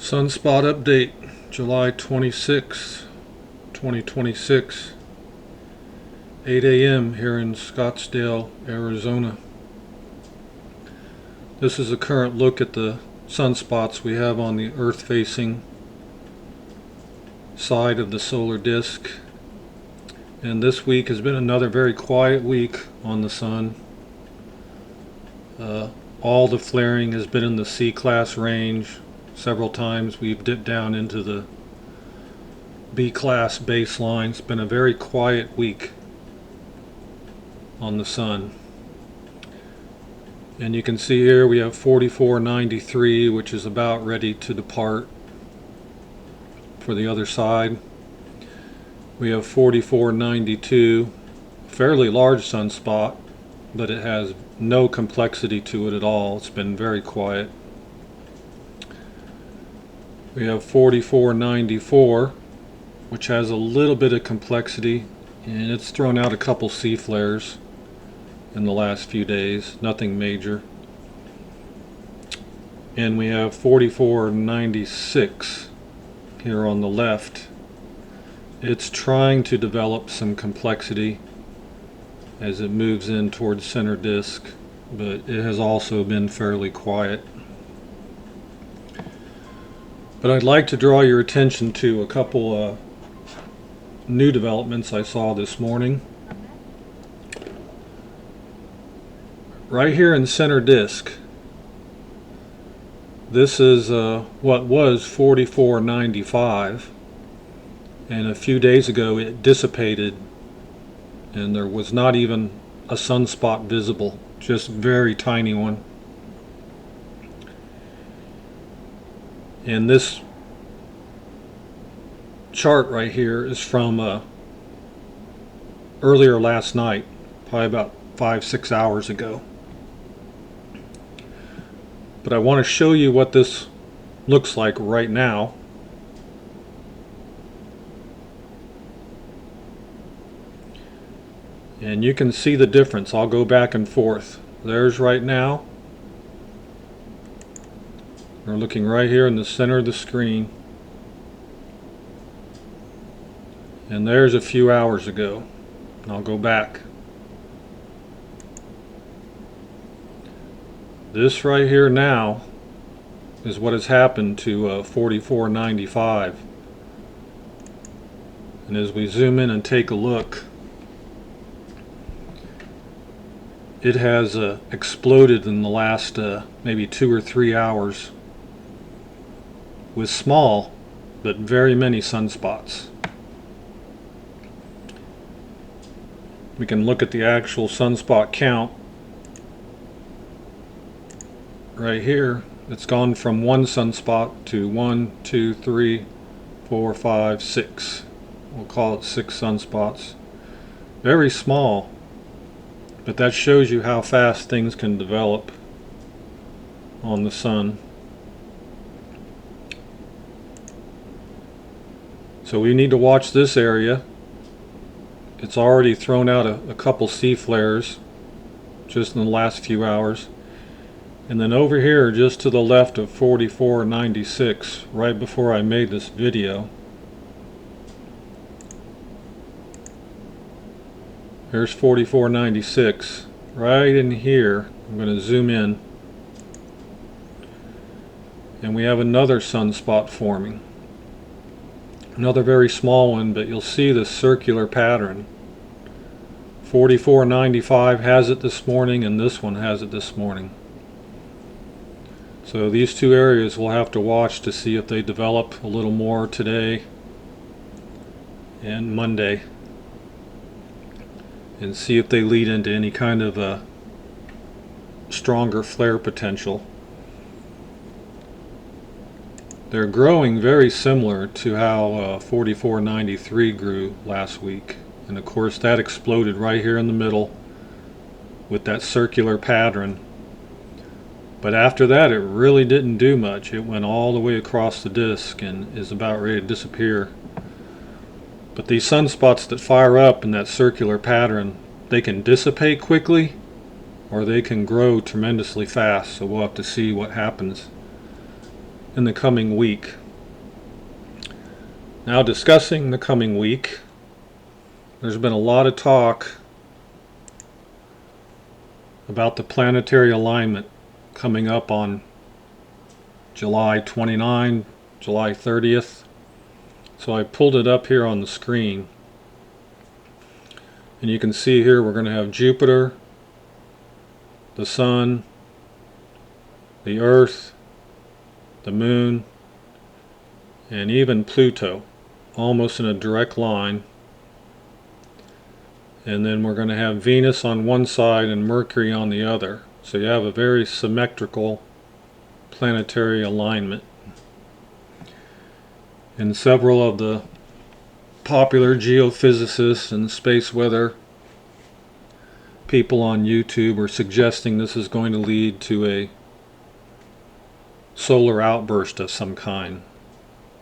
Sunspot update, July 26, 2026, 8 a.m. here in Scottsdale, Arizona. This is a current look at the sunspots we have on the Earth-facing side of the solar disk. And this week has been another very quiet week on the sun. All the flaring has been in the C-class range. Several times we've dipped down into the B-class baseline. It's been a very quiet week on the sun. And you can see here we have 4493, which is about ready to depart for the other side. We have 4492, fairly large sunspot, but it has no complexity to it at all. It's been very quiet. We have 4494, which has a little bit of complexity, and it's thrown out a couple C flares in the last few days, nothing major. And we have 4496 here on the left. It's trying to develop some complexity as it moves in towards center disk, but it has also been fairly quiet. But I'd like to draw your attention to a couple new developments I saw this morning. Right here in center disk, this is what was 4495, and a few days ago it dissipated and there was not even a sunspot visible, just very tiny one. And this chart right here is from earlier last night, probably about 5-6 hours ago. But I want to show you what this looks like right now. And you can see the difference. I'll go back and forth. There's right now. We're looking right here in the center of the screen. And there's a few hours ago. And I'll go back. This right here now is what has happened to 4495. And as we zoom in and take a look, it has exploded in the last maybe 2 or 3 hours with small but very many sunspots. We can look at the actual sunspot count right here. It's gone from 1 sunspot to 1, 2, 3, 4, 5, 6. We'll call it 6 sunspots. Very small, but that shows you how fast things can develop on the sun. So we need to watch this area. It's already thrown out a couple C flares just in the last few hours. And then over here, just to the left of 4496, right before I made this video, here's 4496. Right in here, I'm going to zoom in, and we have another sunspot forming. Another very small one, but you'll see this circular pattern. 4495 has it this morning, and this one has it this morning. So these two areas we'll have to watch to see if they develop a little more today and Monday, and see if they lead into any kind of a stronger flare potential. They're growing very similar to how 4493 grew last week, and of course that exploded right here in the middle with that circular pattern. But after that it really didn't do much. It went all the way across the disk and is about ready to disappear. But these sunspots that fire up in that circular pattern, they can dissipate quickly or they can grow tremendously fast, so we'll have to see what happens in the coming week. Now, discussing the coming week, there's been a lot of talk about the planetary alignment coming up on July 29, July 30th. So I pulled it up here on the screen. And you can see here we're going to have Jupiter, the Sun, the Earth, the Moon, and even Pluto, almost in a direct line. And then we're going to have Venus on one side and Mercury on the other. So you have a very symmetrical planetary alignment. And several of the popular geophysicists and space weather people on YouTube are suggesting this is going to lead to a solar outburst of some kind.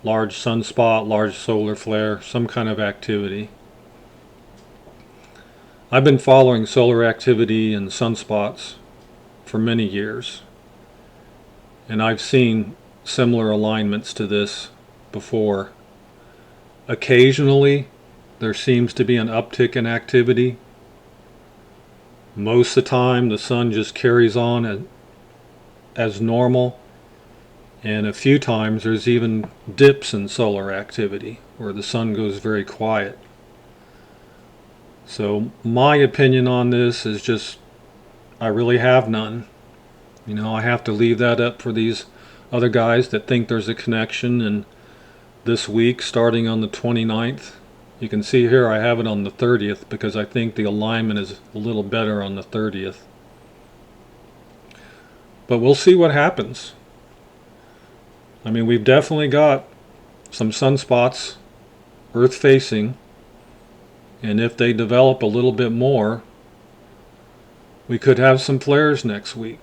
Large sunspot, large solar flare, some kind of activity. I've been following solar activity and sunspots for many years, and I've seen similar alignments to this before. Occasionally there seems to be an uptick in activity. Most of the time the sun just carries on as normal, and a few times there's even dips in solar activity where the sun goes very quiet. So my opinion on this is just, I really have none. I have to leave that up for these other guys that think there's a connection. And this week, starting on the 29th, you can see here I have it on the 30th because I think the alignment is a little better on the 30th. But we'll see what happens. I mean, we've definitely got some sunspots Earth facing, and if they develop a little bit more, we could have some flares next week.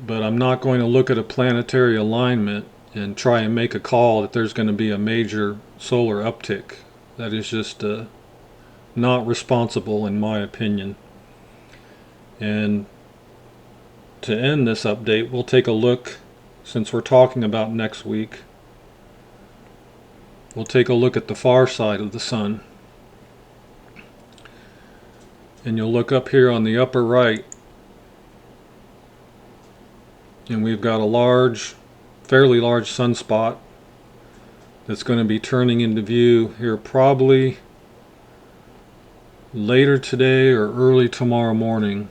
But I'm not going to look at a planetary alignment and try and make a call that there's going to be a major solar uptick. That is just not responsible in my opinion. And to end this update, we'll take a look, since we're talking about next week, we'll take a look at the far side of the sun. And you'll look up here on the upper right, and we've got a fairly large sunspot that's going to be turning into view here probably later today or early tomorrow morning.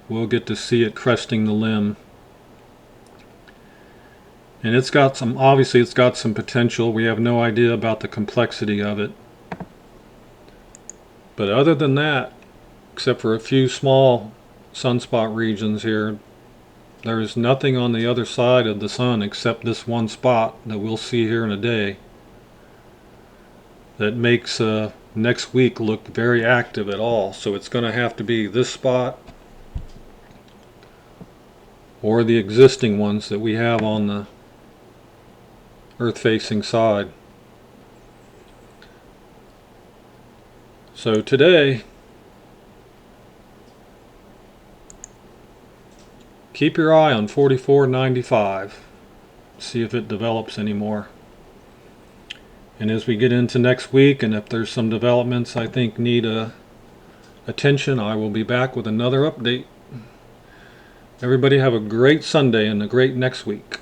We'll get to see it cresting the limb. And obviously it's got some potential. We have no idea about the complexity of it. But other than that, except for a few small sunspot regions here, there is nothing on the other side of the sun except this one spot that we'll see here in a day that makes next week look very active at all. So it's going to have to be this spot or the existing ones that we have on the Earth-facing side. So today, keep your eye on 4495. See if it develops anymore. And as we get into next week, and if there's some developments I think need attention, I will be back with another update. Everybody have a great Sunday and a great next week.